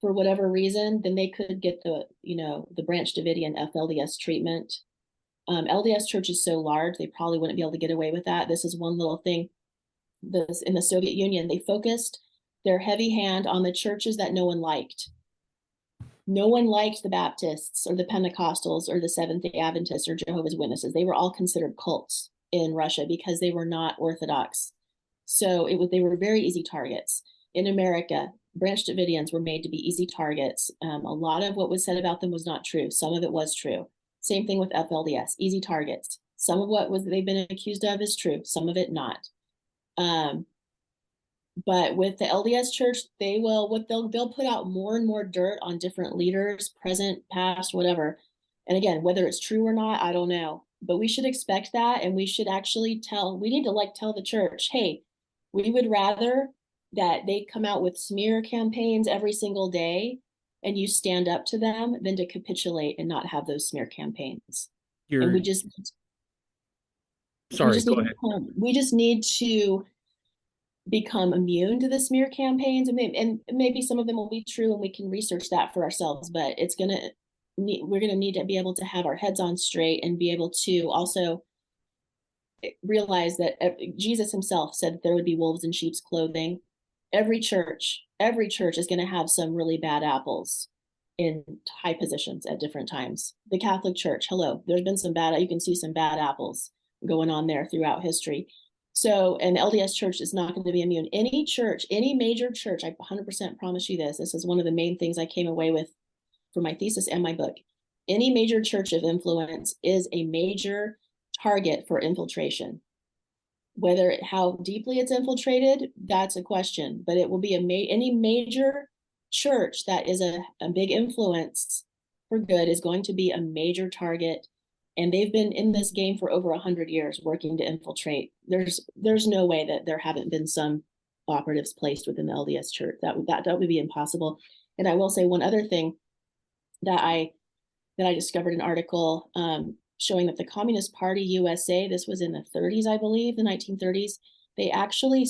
for whatever reason, then they could get the Branch Davidian FLDS treatment. LDS church is so large, they probably wouldn't be able to get away with that. This is one little thing. In the Soviet Union, they focused their heavy hand on the churches that no one liked. No one liked the Baptists or the Pentecostals or the Seventh-day Adventists or Jehovah's Witnesses. They were all considered cults in Russia because they were not Orthodox. So they were very easy targets. In America, Branch Davidians were made to be easy targets. A lot of what was said about them was not true. Some of it was true. Same thing with FLDS, easy targets. Some of what they've been accused of is true, some of it not. But with the LDS church, they'll put out more and more dirt on different leaders, present, past, whatever. And again, whether it's true or not, I don't know. But we should expect that, and we should actually tell the church, hey, we would rather that they come out with smear campaigns every single day and you stand up to them than to capitulate and not have those smear campaigns. And we just need to become immune to the smear campaigns, and maybe some of them will be true and we can research that for ourselves, but we're going to need to be able to have our heads on straight and be able to also realize that Jesus himself said that there would be wolves in sheep's clothing. Every church is going to have some really bad apples in high positions at different times. The Catholic Church, hello, there's been you can see some bad apples going on there throughout history. So, and the LDS church is not going to be immune. Any church, any major church, I 100% promise you this. This is one of the main things I came away with for my thesis and my book. Any major church of influence is a major target for infiltration. How deeply it's infiltrated, that's a question. But it will be any major church that is a big influence for good is going to be a major target. And they've been in this game for over 100 years working to infiltrate. There's no way that there haven't been some operatives placed within the LDS church. That would be impossible. And I will say one other thing, that I discovered an article showing that the Communist Party USA, this was in the 30s, I believe, the 1930s, they actually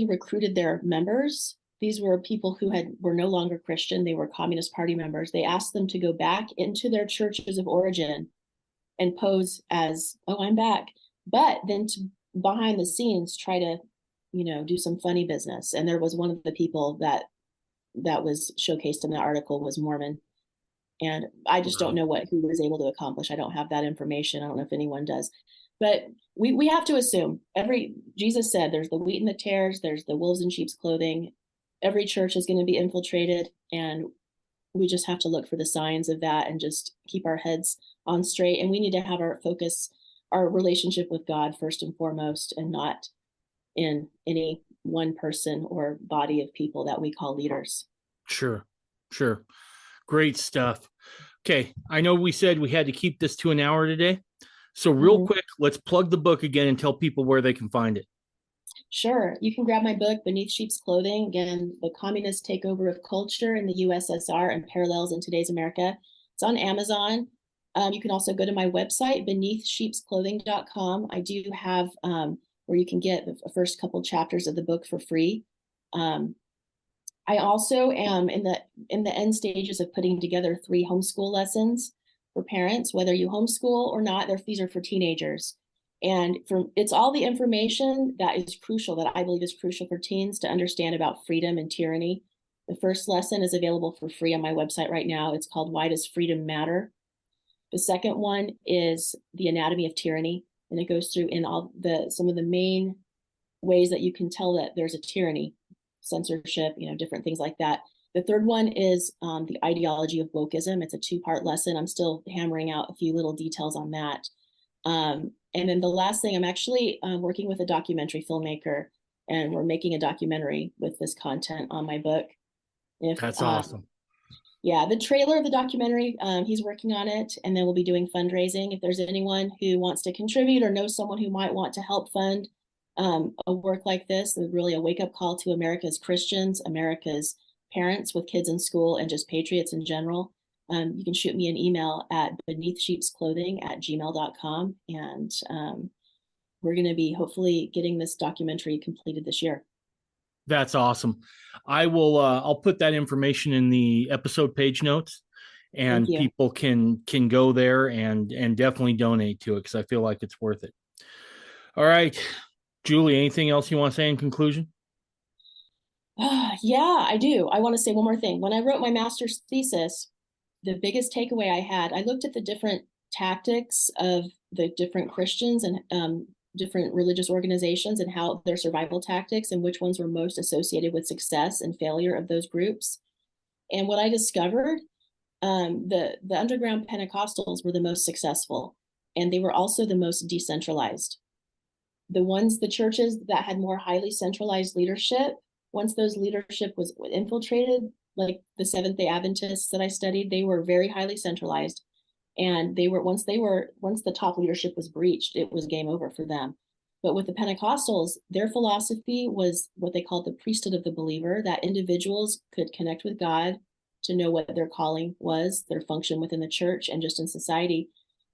recruited their members. These were people who were no longer Christian. They were Communist Party members. They asked them to go back into their churches of origin and pose as, oh, I'm back. But then behind the scenes, try to, do some funny business. And there was one of the people that was showcased in the article was Mormon. And I just don't know what he was able to accomplish. I don't have that information. I don't know if anyone does. But we have to assume Jesus said there's the wheat and the tares, there's the wolves in sheep's clothing. Every church is going to be infiltrated, and We just have to look for the signs of that and just keep our heads on straight. And we need to have our focus, our relationship with God first and foremost, and not in any one person or body of people that we call leaders. Sure. Great stuff. Okay. I know we said we had to keep this to an hour today. So real quick, let's plug the book again and tell people where they can find it. Sure. You can grab my book, Beneath Sheep's Clothing. Again, the communist takeover of culture in the USSR and parallels in today's America. It's on Amazon. You can also go to my website, beneathsheepsclothing.com. I do have where you can get the first couple chapters of the book for free. I also am in the end stages of putting together 3 homeschool lessons for parents, whether you homeschool or not. These are for teenagers. And it's all the information that is crucial, that I believe is crucial for teens to understand about freedom and tyranny. The first lesson is available for free on my website right now. It's called Why Does Freedom Matter? The second one is the anatomy of tyranny, and it goes through in some of the main ways that you can tell that there's a tyranny, censorship, different things like that. The third one is the ideology of wokeism. It's a 2-part lesson. I'm still hammering out a few little details on that. And then the last thing, I'm actually working with a documentary filmmaker, and we're making a documentary with this content on my book. That's awesome. Yeah, the trailer of the documentary, he's working on it, and then we'll be doing fundraising. If there's anyone who wants to contribute or knows someone who might want to help fund a work like this, it's really a wake-up call to America's Christians, America's parents with kids in school, and just patriots in general. You can shoot me an email at beneathsheepsclothing@gmail.com, and we're going to be hopefully getting this documentary completed this year. That's awesome. I will. I'll put that information in the episode page notes, and people can go there and definitely donate to it, because I feel like it's worth it. All right, Julie, anything else you want to say in conclusion? Yeah, I do. I want to say one more thing. When I wrote my master's thesis, the biggest takeaway I looked at the different tactics of the different Christians and different religious organizations and how their survival tactics and which ones were most associated with success and failure of those groups. And what I discovered, the underground Pentecostals were the most successful, and they were also the most decentralized. The churches that had more highly centralized leadership, once those leadership was infiltrated, like the Seventh-day Adventists that I studied, they were very highly centralized. And once the top leadership was breached, it was game over for them. But with the Pentecostals, their philosophy was what they called the priesthood of the believer, that individuals could connect with God to know what their calling was, their function within the church and just in society.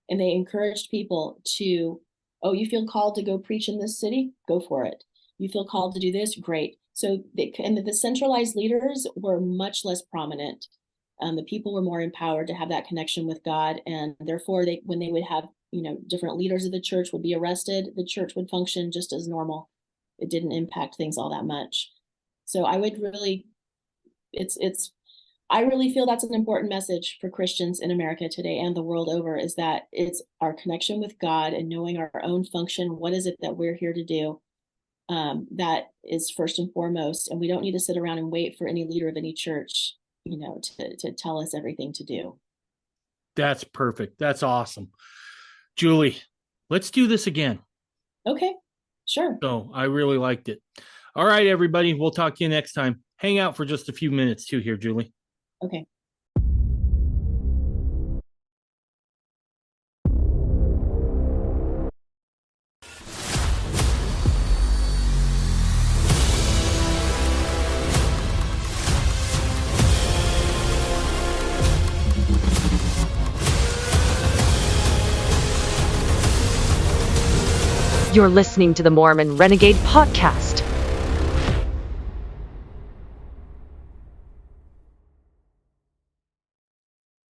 And they encouraged people to, you feel called to go preach in this city? Go for it. You feel called to do this? Great. So the centralized leaders were much less prominent. The people were more empowered to have that connection with God, and therefore, when they would have different leaders of the church would be arrested, the church would function just as normal. It didn't impact things all that much. So I would really, I really feel that's an important message for Christians in America today and the world over, is that it's our connection with God and knowing our own function. What is it that we're here to do? That is first and foremost, and we don't need to sit around and wait for any leader of any church, to tell us everything to do. That's perfect. That's awesome. Julie, let's do this again. Okay, sure. So I really liked it. All right, everybody. We'll talk to you next time. Hang out for just a few minutes too here, Julie. Okay. You're listening to the Mormon Renegade Podcast.